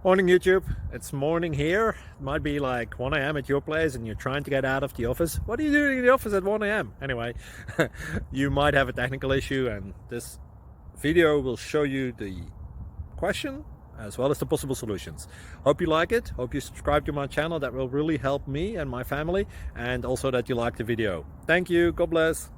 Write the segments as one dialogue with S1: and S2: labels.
S1: Morning YouTube, it's morning here. It might be like 1 a.m. at your place and you're trying to get out of the office. What are you doing in the office at 1 a.m? Anyway, you might have a technical issue and this video will show you the question as well as the possible solutions. Hope you like it, hope you subscribe to my channel. That will really help me and my family, and also that you like the video. Thank you, God bless.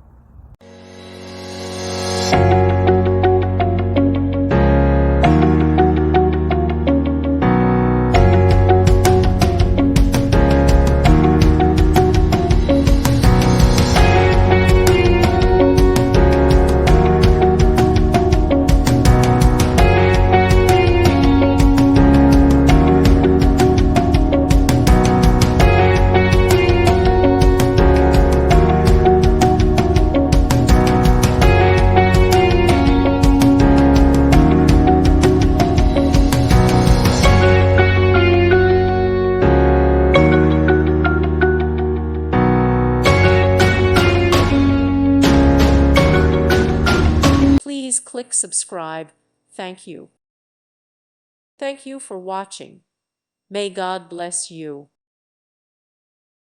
S2: Please click subscribe. Thank you. Thank you for watching. May God bless you.